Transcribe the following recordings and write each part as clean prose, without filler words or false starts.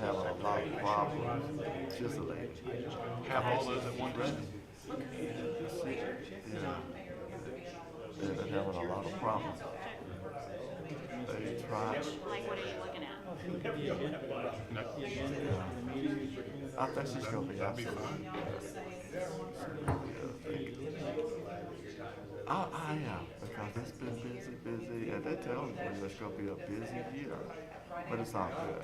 having a lot of problems chiseling. Have all those at one time. Yeah. They've been having a lot of problems. They tried. Like, what are you looking at? No. I think she's gonna be That'd be absolutely. fine. I am because it's been busy, and they tell me it's gonna be a busy year, but it's all good.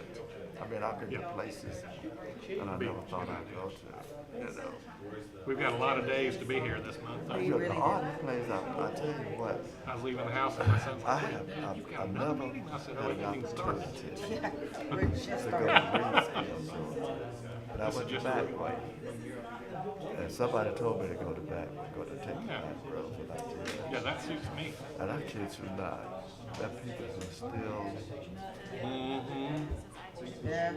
I mean, I've been to places that I never thought I'd go to. You know, We've got a lot of days to be here this month. you know, the art plays. I tell you what, I was leaving the house and my son's I like, "Wait a have. minute, you've got I've another never meeting?" I said, had "Oh, an it hasn't even started." opportunity to go to read skills. And I This is went to just back way. And somebody told me to go to back, go to take the Yeah. back road, and I did. Yeah, that suits me. And I kid you not, that people are still, Mm-hmm. Yeah,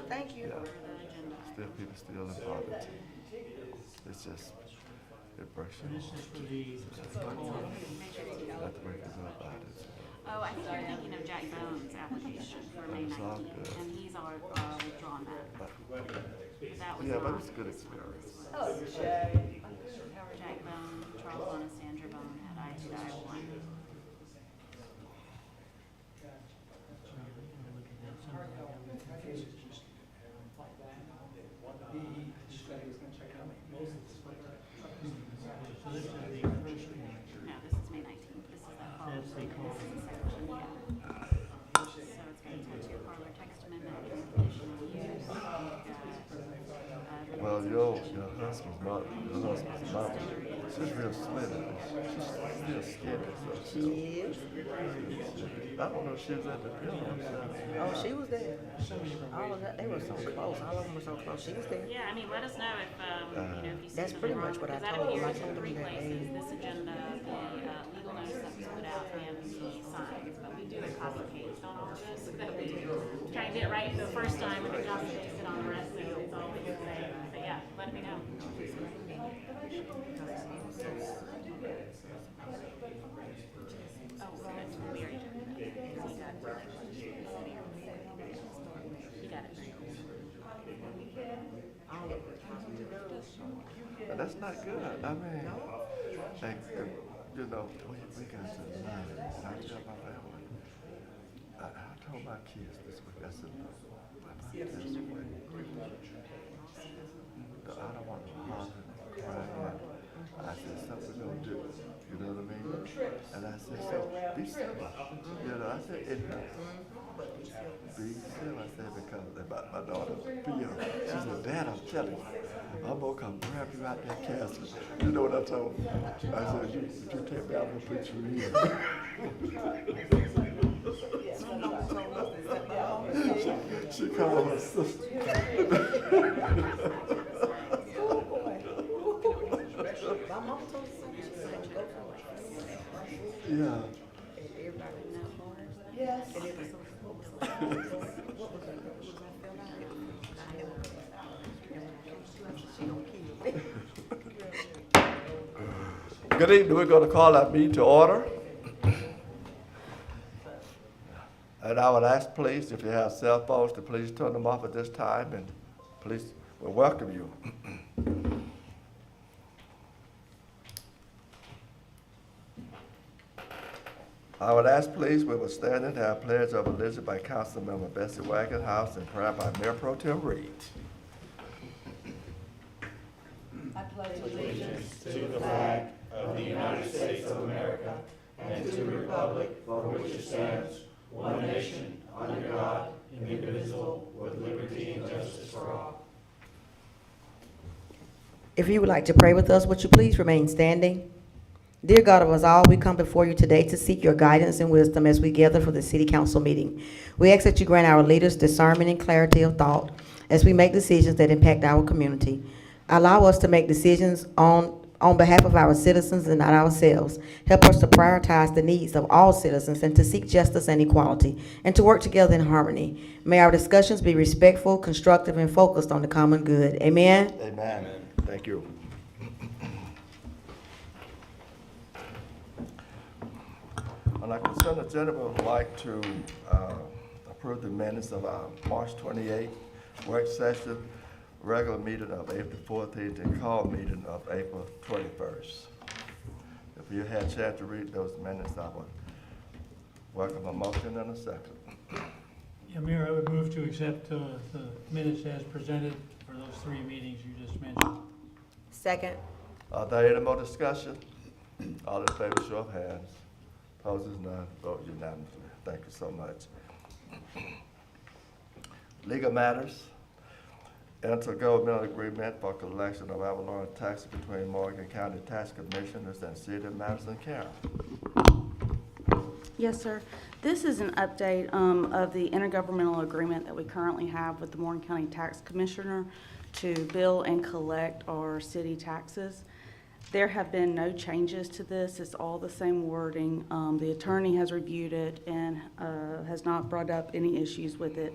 thank you. yeah, still people still in poverty. It's just, it breaks your heart. Not to break the good about it. Oh, I think you're thinking of Jack Bones' application for May That's all 19th, good. and he's already withdrawn that. That was Yeah, but not- it's a good experience. Jack Bone, Charles Bone, and Sandra Bone had I-1. No, this is May 19th. This is that fall. This is section, yeah. So it's got a tattoo parlor, text amendment, conditional use. Well, your husband's mother, she's real slim. She's still skinny, so She is. I don't know if she was at the funeral. Oh, she was there. All of that, they were so close. All of them were so close. She was there. Yeah, I mean, let us know if, if you see That's something pretty wrong, much what I because that told them. I appears in told them 3 that places, they- this agenda, the legal notice that was put out, and the signs, but we do it copy-paste on all of this, so that we try and get it right the first time, and then copy-paste it on the rest, so it's always the same. But yeah, let me know. Oh, good, we already took it. You got it. And that's not good. I mean, like, you know, we got to line. And I tell my family, I told my kids this week, I said, look, my mom passed away. I don't want to holler and cry. I said, something we're going to do. You know what I mean? And I said, so be civil. You know, I said, it hurts. Be civil, I said, because about my daughter, Pia, she said, Dad, I'm telling you, I'm going to come grab you out that casket. You know what I told her? I said, you take me out and put you in. She called her sister. Oh, boy. My mom told me something. She said, go for it. Yeah. And everybody knows more. Yes. And it was so, what was that? What was that? What was that fell out? I had one. And when I came to her, she don't kill me. Good evening. We're going to call our meeting to order. And I would ask, please, if you have cell phones, to please turn them off at this time, and please, we welcome you. I would ask, please, we will stand and have pledge of allegiance by Councilmember Bessie Wagonhouse and prayer by Mayor Pro Tem Reed. If you would like to pray with us, would you please remain standing? Dear God of us all, we come before you today to seek your guidance and wisdom as we gather for the city council meeting. We ask that you grant our leaders discernment and clarity of thought as we make decisions that impact our community. Allow us to make decisions on behalf of our citizens and not ourselves. Help us to prioritize the needs of all citizens and to seek justice and equality and to work together in harmony. May our discussions be respectful, constructive, and focused on the common good. Amen. Amen. Thank you. On our consent agenda, we would like to approve the minutes of our March 28th, work session, regular meeting of April 14th, and call meeting of April 21st. If you had a chance to read those minutes, I would welcome a motion and a second. Yeah, Mayor, I would move to accept the minutes as presented for those 3 meetings you just mentioned. Second. Are there any more discussion? All in favor, show of hands. Opposers, none. Vote unanimously. Thank you so much. Legal matters. Intergovernmental agreement for collection of ad valorem taxes between Morgan County Tax Commissioners and City of Madison. Karen. Yes, sir. This is an update of the intergovernmental agreement that we currently have with the Morgan County Tax Commissioner to bill and collect our city taxes. There have been no changes to this. It's all the same wording. The attorney has reviewed it and has not brought up any issues with it.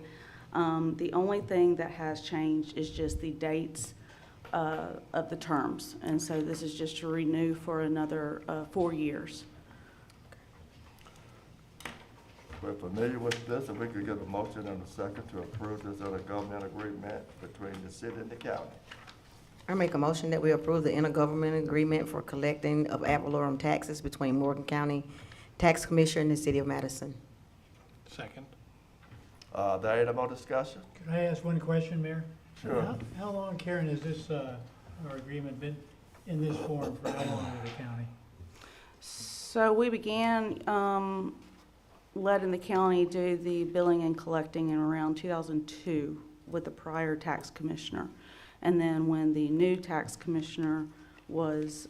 The only thing that has changed is just the dates of the terms. And so this is just to renew for another 4 years. We're familiar with this, and we could get a motion and a second to approve this intergovernmental agreement between the city and the county. I make a motion that we approve the intergovernmental agreement for collecting of ad valorem taxes between Morgan County Tax Commissioner and the City of Madison. Second. There any more discussion? Could I ask one question, Mayor? Sure. How long, Karen, has this, our agreement been in this form for how long with the county? So we began letting the county do the billing and collecting in around 2002 with the prior tax commissioner. And then when the new tax commissioner was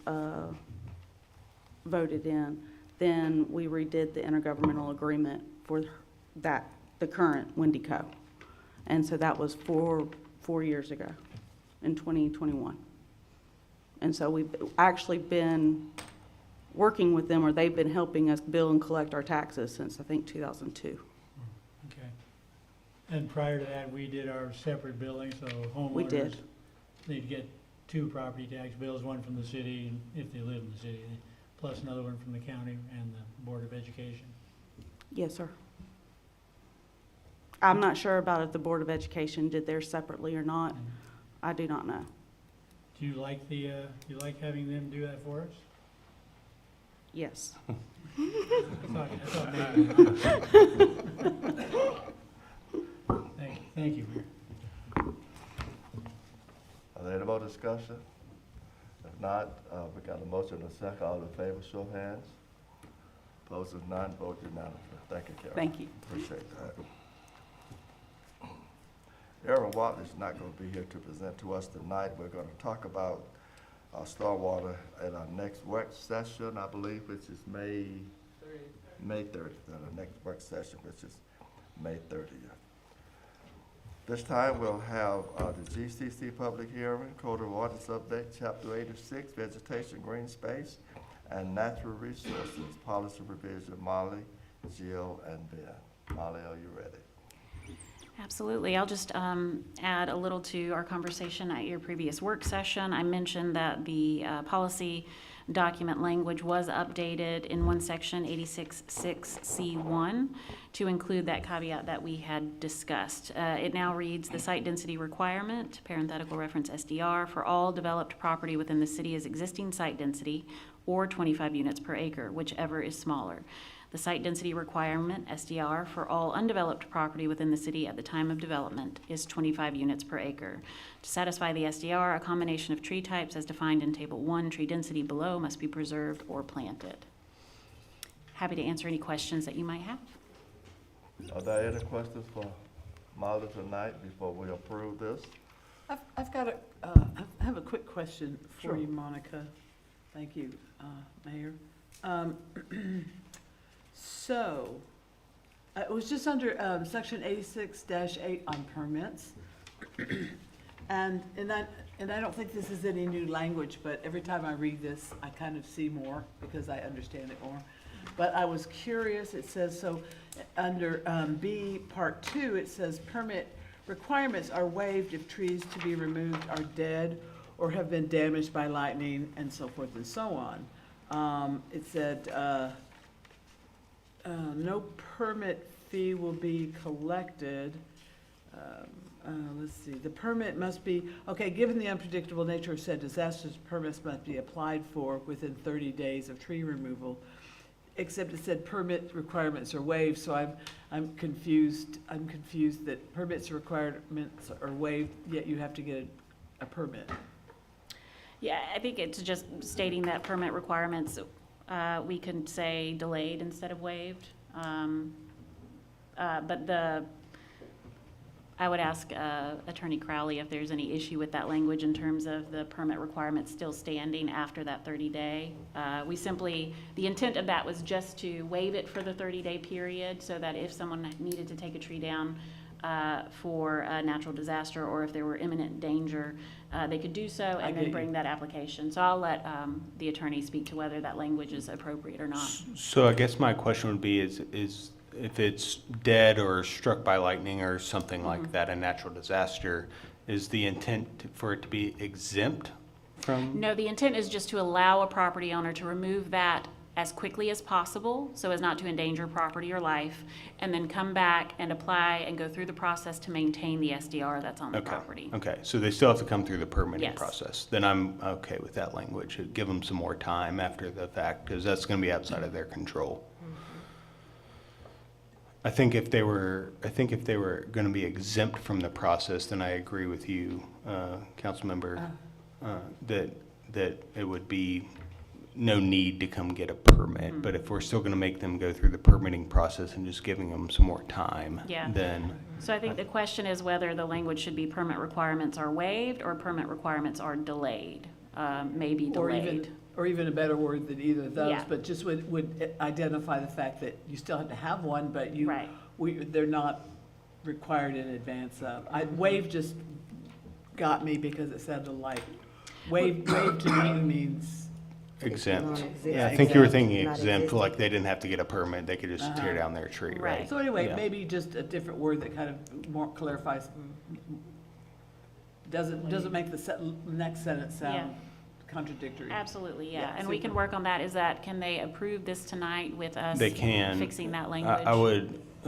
voted in, then we redid the intergovernmental agreement for that, the current Wendy Co. And so that was four years ago in 2021. And so we've actually been working with them, or they've been helping us bill and collect our taxes since, I think, 2002. Okay. And prior to that, we did our separate billing, so homeowners. We did. They'd get 2 property tax bills, one from the city, if they live in the city, plus another one from the county and the Board of Education. Yes, sir. I'm not sure about if the Board of Education did theirs separately or not. I do not know. Do you like you like having them do that for us? Yes. I thought maybe. Thank you, Mayor. Are there any more discussion? If not, we got a motion and a second. All in favor, show of hands. Opposers, none. Vote unanimously. Thank you, Karen. Thank you. Appreciate that. Aaron Watt is not going to be here to present to us tonight. We're going to talk about stormwater at our next work session, I believe, which is May 30th, and our next work session, which is May 30th. This time we'll have the GCC public hearing, Code of Ordinance update, Chapter 86, Vegetation, Green Space, and Natural Resources, Policy Revision. Molly, Jill, and Ben. Molly, are you ready? Absolutely. I'll just add a little to our conversation at your previous work session. I mentioned that the policy document language was updated in one section, 86.6C1, to include that caveat that we had discussed. It now reads, the site density requirement, parenthetical reference SDR, for all developed property within the city is existing site density or 25 units per acre, whichever is smaller. The site density requirement, SDR, for all undeveloped property within the city at the time of development is 25 units per acre. To satisfy the SDR, a combination of tree types as defined in Table 1, tree density below, must be preserved or planted. Happy to answer any questions that you might have. Are there any questions for Molly tonight before we approve this? I've got I have a quick question for Sure. you, Monica. Thank you, Mayor. So, it was just under section 86-8 on permits. And I don't think this is any new language, but every time I read this, I kind of see more because I understand it more. But I was curious, it says, so under B, Part 2, it says permit requirements are waived if trees to be removed are dead or have been damaged by lightning and so forth and so on. It said, no permit fee will be collected. let's see, the permit must be, okay, given the unpredictable nature of said disasters, permits must be applied for within 30 days of tree removal, except it said permit requirements are waived, so I'm confused. I'm confused that permits requirements are waived, yet you have to get a permit. Yeah, I think it's just stating that permit requirements, we can say delayed instead of waived. But I would ask Attorney Crowley if there's any issue with that language in terms of the permit requirements still standing after that 30-day. The intent of that was just to waive it for the 30-day period so that if someone needed to take a tree down for a natural disaster or if there were imminent danger, they could do so I and get then you. bring that application. So I'll let the attorney speak to whether that language is appropriate or not. So I guess my question would be is if it's dead or struck by lightning or something like that, a natural disaster, is the intent for it to be exempt from? No, the intent is just to allow a property owner to remove that as quickly as possible, so as not to endanger property or life, and then come back and apply and go through the process to maintain the SDR that's on the Okay, property. okay, so they still have to come through the permitting Yes. process. Then I'm okay with that language. Give them some more time after the fact, because that's gonna be outside of their control. I think if they were gonna be exempt from the process, then I agree with you, Councilmember, that it would be no need to come get a permit. But if we're still gonna make them go through the permitting process and just giving them some more time, Yeah. then, So I think the question is whether the language should be permit requirements are waived or permit requirements are delayed, maybe delayed. Or even a better word than either of those, Yeah. but just would identify the fact that you still have to have one, but Right. they're not required in advance of. Waive just got me because it sounded like, waive to me means, exempt. non-existent. Yeah, I think you were Exempt, thinking not exempt, existent. like they didn't have to get a permit, they could just tear down their tree, right? Right. so anyway, Yeah. maybe just a different word that kind of more clarifies, doesn't make the next sentence sound contradictory. Absolutely, Yeah, yeah. And we can super. work on that. Can they approve this tonight with us? They can. Fixing that language? I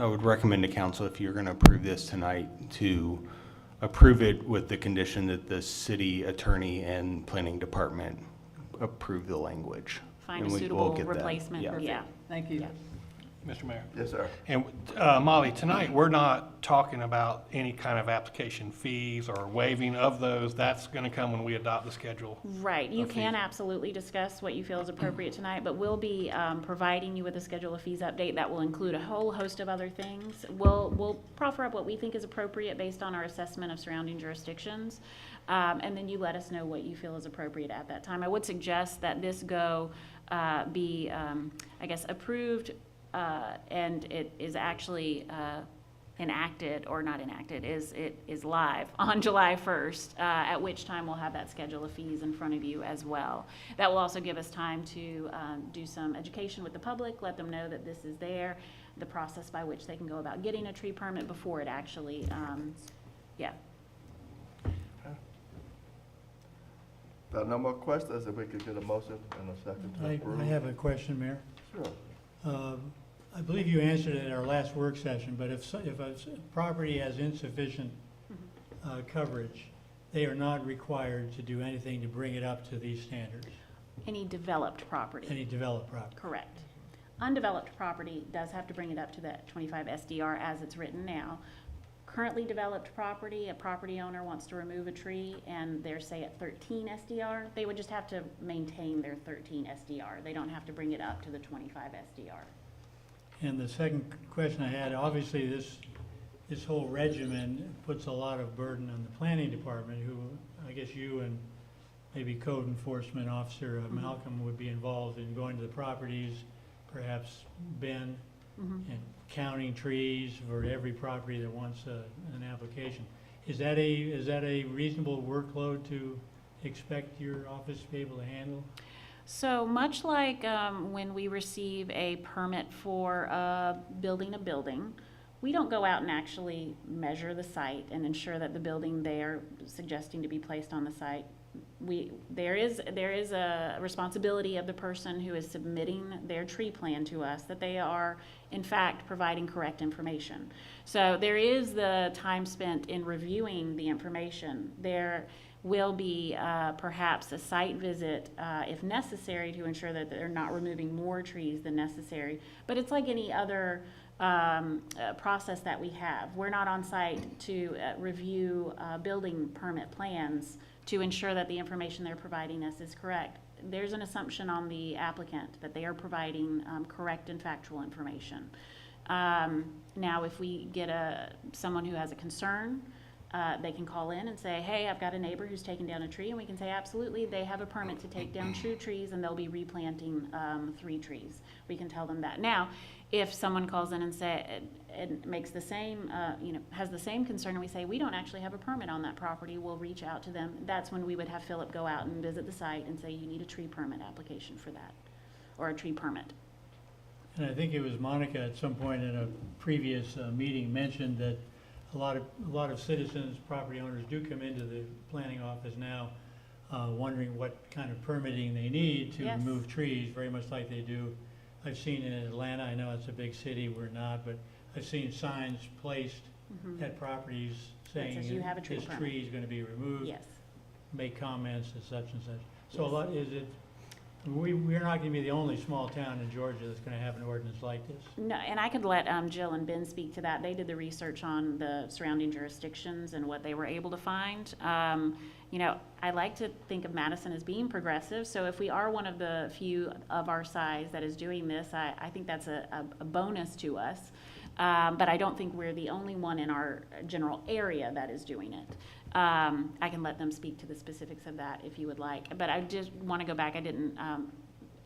would recommend to council, if you're gonna approve this tonight, to approve it with the condition that the city attorney and planning department approve the language. Find a And we'll suitable get that. replacement, Yeah. yeah. Thank you. Yeah. Mr. Mayor. Yes, sir. And Molly, tonight, we're not talking about any kind of application fees or waiving of those. That's going to come when we adopt the schedule. Right, you of can fees. absolutely discuss what you feel is appropriate tonight, but we'll be providing you with a schedule of fees update that will include a whole host of other things. We'll proffer up what we think is appropriate based on our assessment of surrounding jurisdictions, and then you let us know what you feel is appropriate at that time. I would suggest that this be, I guess, approved, and it is actually enacted, or not enacted, it is live on July 1st, at which time we'll have that schedule of fees in front of you as well. That will also give us time to do some education with the public, let them know that this is there, the process by which they can go about getting a tree permit before it actually, yeah. There are no more questions, if we could get a motion and a second to approve. I have a question, Mayor. Sure. I believe you answered it at our last work session, but if a property has insufficient coverage, they are not required to do anything to bring it up to these standards, Any developed property. any developed property. Correct. Undeveloped property does have to bring it up to that 25 SDR as it's written now. Currently developed property, a property owner wants to remove a tree and they're, say, at 13 SDR, they would just have to maintain their 13 SDR. They don't have to bring it up to the 25 SDR. And the second question I had, obviously this whole regimen puts a lot of burden on the planning department, who, I guess you and maybe code enforcement officer Malcolm would be involved in going to the properties, perhaps Ben, and counting trees for every property that wants an application. Is that a reasonable workload to expect your office to be able to handle? So much like when we receive a permit for building a building, we don't go out and actually measure the site and ensure that the building they are suggesting to be placed on the site there is a responsibility of the person who is submitting their tree plan to us that they are in fact providing correct information. So there is the time spent in reviewing the information. There will be perhaps a site visit if necessary to ensure that they're not removing more trees than necessary. But it's like any other process that we have. We're not on site to review building permit plans to ensure that the information they're providing us is correct. There's an assumption on the applicant that they are providing correct and factual information. Now, if we get someone who has a concern, they can call in and say, hey, I've got a neighbor who's taken down a tree, and we can say, absolutely, they have a permit to take down 2 trees, and they'll be replanting 3 trees. We can tell them that. Now, if someone calls in and makes the same, has the same concern, and we say, we don't actually have a permit on that property, we'll reach out to them. That's when we would have Philip go out and visit the site and say, you need a tree permit application for that, or a tree permit. And I think it was Monica at some point in a previous meeting mentioned that a lot of citizens, property owners do come into the planning office now wondering what kind of permitting they need to Yes. remove trees, very much like they do. I've seen in Atlanta, I know it's a big city, we're not, but I've seen signs placed at properties saying says you have a tree this permit. tree is going to be removed. Yes. Make comments and such. So a Yes. lot, we're not going to be the only small town in Georgia that's going to have an ordinance like this. No, and I could let Jill and Ben speak to that. They did the research on the surrounding jurisdictions and what they were able to find. I like to think of Madison as being progressive, so if we are one of the few of our size that is doing this, I think that's a bonus to us. But I don't think we're the only one in our general area that is doing it. I can let them speak to the specifics of that if you would like. But I just want to go back. I didn't,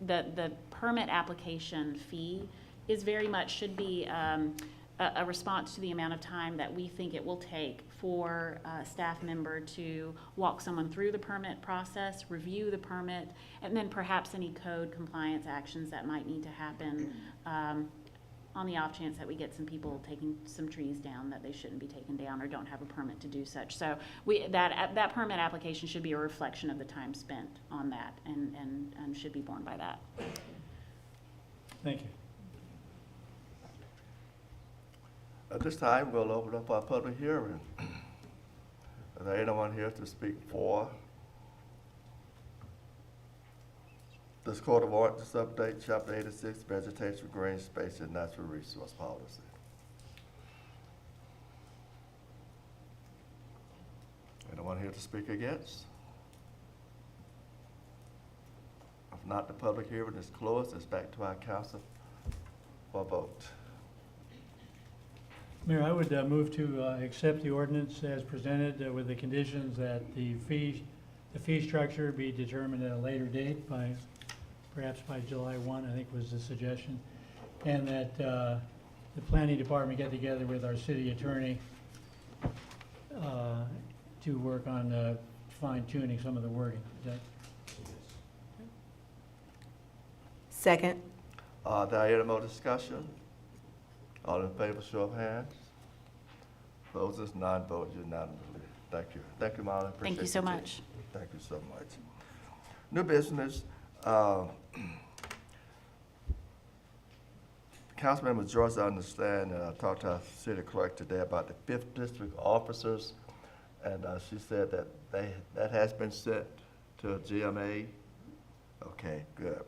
the permit application fee is very much, should be a response to the amount of time that we think it will take for a staff member to walk someone through the permit process, review the permit, and then perhaps any code compliance actions that might need to happen on the off chance that we get some people taking some trees down that they shouldn't be taken down or don't have a permit to do such. So that permit application should be a reflection of the time spent on that and should be borne by that. Thank you. At this time, we'll open up our public hearing. Is there anyone here to speak for this Court of Ordinance update, Chapter 86, Vegetation, Green Space, and Natural Resource Policy? Anyone here to speak against? If not, the public hearing is closed. It's back to our council for a vote. Mayor, I would move to accept the ordinance as presented with the conditions that the fee structure be determined at a later date, perhaps by July 1, I think was the suggestion, and that the planning department get together with our city attorney to work on fine-tuning some of the wording. Is that Second. There any more discussion? All in favor, show of hands. Opposers, none, vote unanimously. Thank you. Thank you, Marlon. Thank you Appreciate so your much. team. Thank you so much. New business. Councilmember Joyce, I understand, and I talked to our city clerk today about the 5th District officers, and she said that that has been sent to GMA. Okay, good.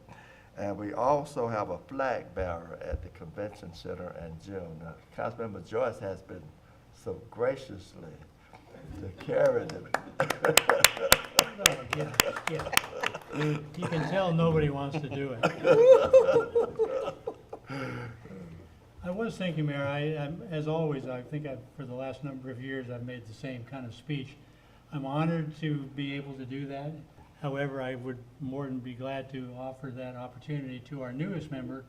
And we also have a flag bearer at the convention center in June. Now, Councilmember Joyce has been so graciously to carry them. You can tell nobody wants to do it. I was thinking, Mayor, I'm, as always, I think for the last number of years, I've made the same kind of speech. I'm honored to be able to do that. However, I would more than be glad to offer that opportunity to our newest member,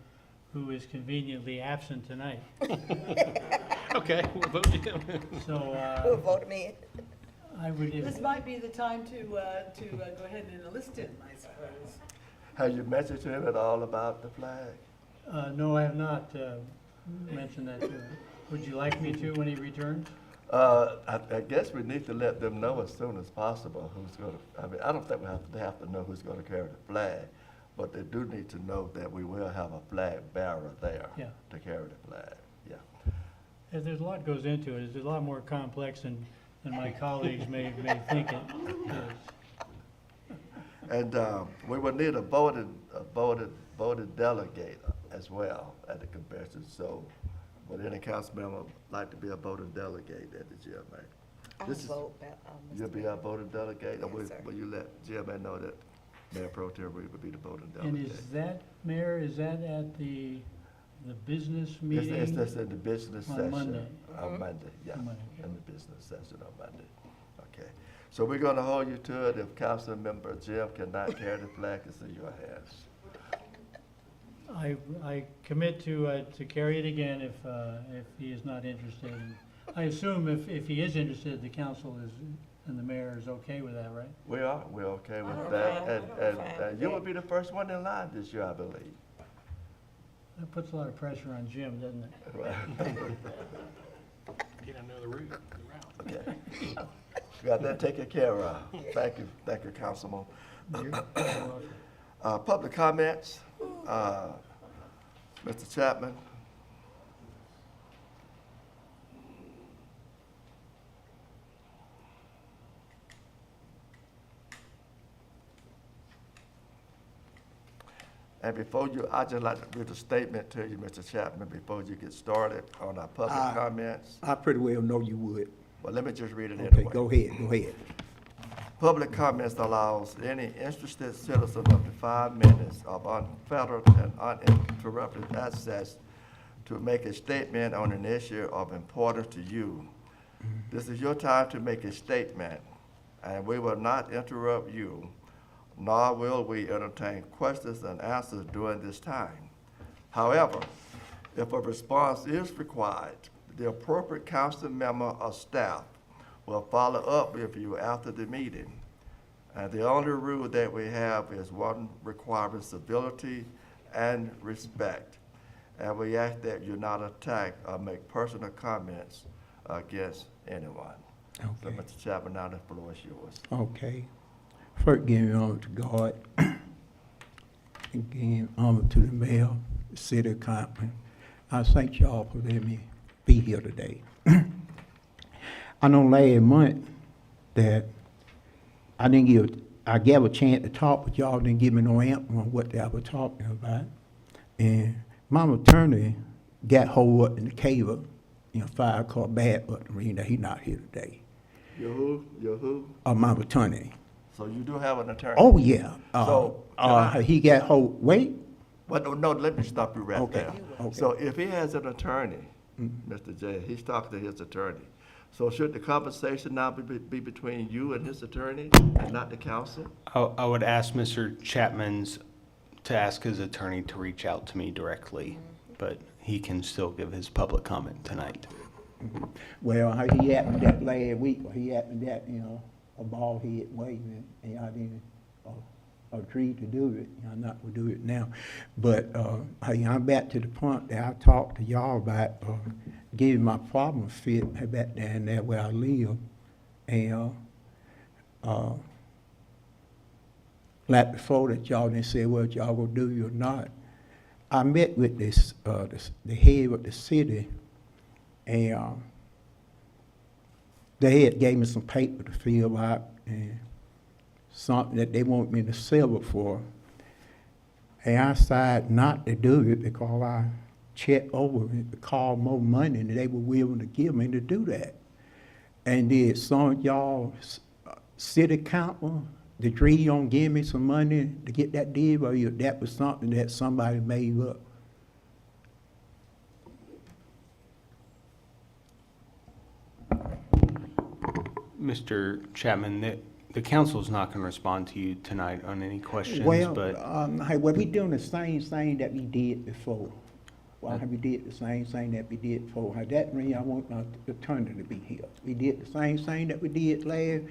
who is conveniently absent tonight. Okay, we'll vote him. Who So voted me in? I would, This might be the time to go ahead and enlist him, I suppose. Have you mentioned to him at all about the flag? no, I have not mentioned that to him. Would you like me to when he returns? I guess we need to let them know as soon as possible who's gonna, I mean, I don't think they have to know who's gonna carry the flag, but they do need to know that we will have a flag bearer there Yeah. to carry the flag, yeah. There's a lot goes into it. It's a lot more complex than my colleagues may think it is. And we will need a voted delegate as well at the convention, so would any council member like to be a voted delegate at the GMA? This is- You'll be our voted delegate, or will you let GMA know that Mayor Pro Tem Reed will be the voted And delegate? is that, Mayor, is that at the business It's meeting? just in the business On session. Monday. On Monday, yeah, On Monday, in the business session on Monday. Okay, so we're gonna hold you to it. If Council Member Jim cannot carry the flag, it's in your hands. I commit to carry it again if he is not interested. I assume if he is interested, the council is, and the mayor is okay with that, right? We're okay with that, and you will be the first one in line this year, I believe. That puts a lot of pressure on Jim, doesn't it? Get another route. Okay. Got that taken care of. Thank you, Councilman. Public comments, Mr. Chapman. And before you, I'd just like to read a statement to you, Mr. Chapman, before you get started on our public comments. I pretty well know you would. Well, let me just read it Okay, anyway. go ahead. Public comments allows any interested citizen up to 5 minutes of unfettered and uninterrupted access to make a statement on an issue of importance to you. This is your time to make a statement, and we will not interrupt you, nor will we entertain questions and answers during this time. However, if a response is required, the appropriate council member or staff will follow up with you after the meeting. And the only rule that we have is one requiring civility and respect. And we ask that you not attack or make personal comments against anyone. So, Okay. Mr. Chapman, now the floor is yours. Okay. First, giving honor to God. Again, honor to the mayor, the city council. I thank y'all for letting me be here today. I know last month that I gave a chance to talk, but y'all didn't give me no answer on what they were talking about. And my attorney got hold up in the cable, fire called bad, but he's not here today. Your who? My attorney. So you do have an attorney? Oh, yeah. So, can I- He got hold, wait, Well, no, let me stop you right Okay, there. okay. So if he has an attorney, Mr. J, he's talking to his attorney. So should the conversation now be between you and his attorney and not the council? I would ask Mr. Chapman's to ask his attorney to reach out to me directly, but he can still give his public comment tonight. well, how he happened that last week, he happened that, a bald head waving, and I didn't agree to do it, I'm not gonna do it now. But, I'm back to the point that I talked to y'all about, getting my problem fit back down there where I live. And, like before that y'all didn't say what y'all gonna do or not. I met with the head of the city, and they had gave me some paper to fill out and something that they want me to sell it for. And I decided not to do it because I checked over it to call more money and they were willing to give me to do that. And did some of y'all city council agree on give me some money to get that deal, or that was something that somebody made up? Mr. Chapman, the council's not going to respond to you tonight on any questions, Well, but hey, well, we doing the same thing that we did before. Well, we did the same thing that we did before. That means I want my attorney to be here. We did the same thing that we did last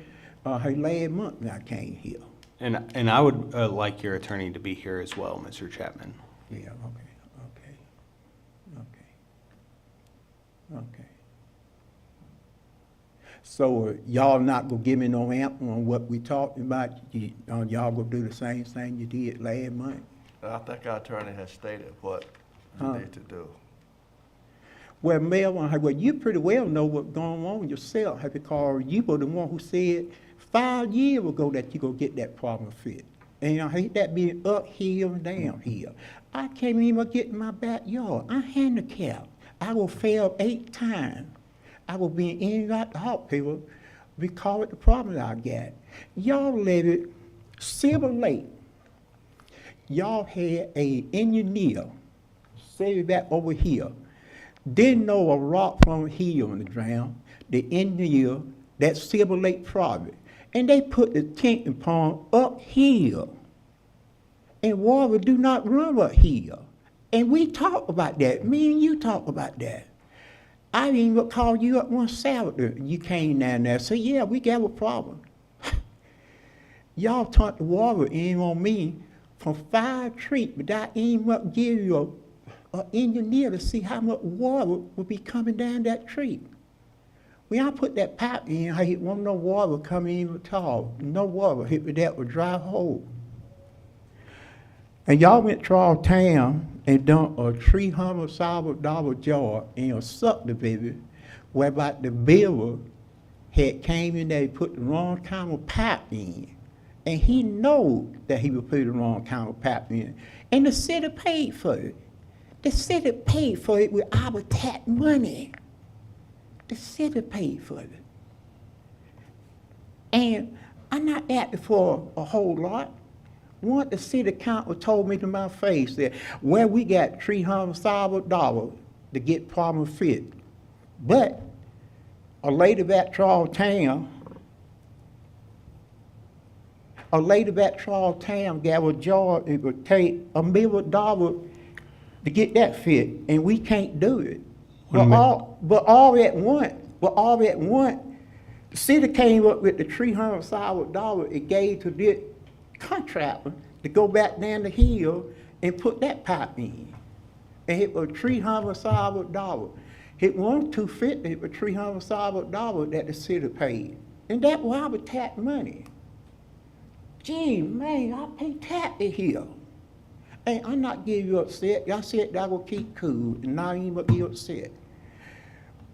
month when I came here. and I would like your attorney to be here as well, Mr. Chapman. Yeah, okay. So y'all not gonna give me no answer on what we talking about? Y'all gonna do the same thing you did last month? I think our attorney has stated what you Huh. need to do. Well, Melvin, well, you pretty well know what's going on yourself, because you were the one who said 5 years ago that you gonna get that problem fixed. And I hate that being uphill and downhill. I can't even get in my backyard. I'm handicapped. I will fail 8 times. I will be in and out the hospital because of the problem I got. Y'all let it Silver Lake. Y'all had a engineer say back over here. Didn't know a rock from a hill on the ground. The engineer, that Silver Lake project. And they put the tanking pond uphill. And water do not run uphill. And we talked about that. Me and you talked about that. I didn't even call you up one Saturday. You came down there and said, yeah, we got a problem. Y'all turned the water in on me from 5 trees without even giving you an engineer to see how much water would be coming down that tree. When I put that pipe in, I wasn't no water coming in at all. No water. Hit with that with dry hole. And y'all went to our town and done a $300,000 job in a subdivision whereby the builder had came in there and put the wrong kind of pipe in. And he knew that he would put the wrong kind of pipe in. And the city paid for it. The city paid for it with our tax money. The city paid for it. And I'm not asking for a whole lot. One, the city council told me to my face that, well, we got $300,000 to get problem fixed. But a lady back to our town, gave a job, it would take $1 million to get that fit, and we can't do it. But all at once, the city came up with the $300,000 it gave to this contractor to go back down the hill and put that pipe in. And it was $300,000. It wasn't $250, it was $300,000 that the city paid. And that was our tax money. Gee, man, I pay taxes here. And I'm not getting you upset. I said that I will keep cool and not even be upset.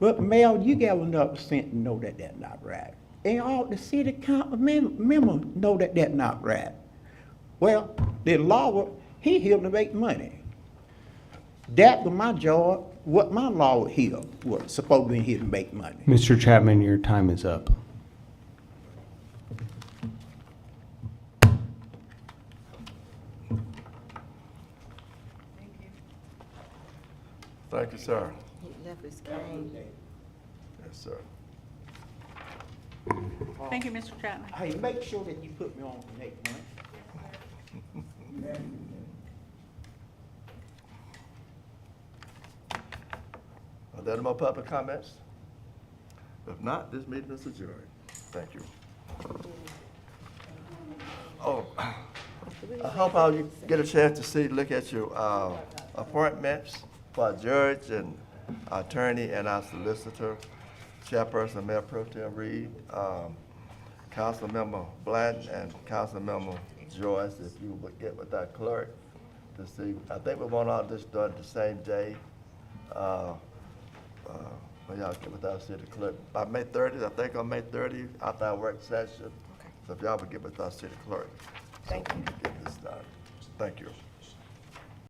But Mel, you got enough sense to know that that's not right. And all the city council members know that that's not right. Well, the lawyer, he here to make money. That was my job, what my lawyer here was supposed to be here to make money. Mr. Chapman, your time is up. Thank you, sir. He left his cane. Yes, sir. Thank you, Mr. Chapman. Hey, make sure that you put me on for next month. Are there any more public comments? If not, this meeting is adjourned. Thank you. Oh, I hope all you get a chance to see, look at your appointments for our judge and our attorney and our solicitor, Chairperson Mayor Pro Tem Reed, Councilmember Blanton and Councilmember Joyce, if you would get with that clerk to see. I think we want all this done the same day. When y'all get with our city clerk. By May 30th, I think on May 30th, after our work session. So if y'all would get with our city clerk. Thank you. Get this done. Thank you.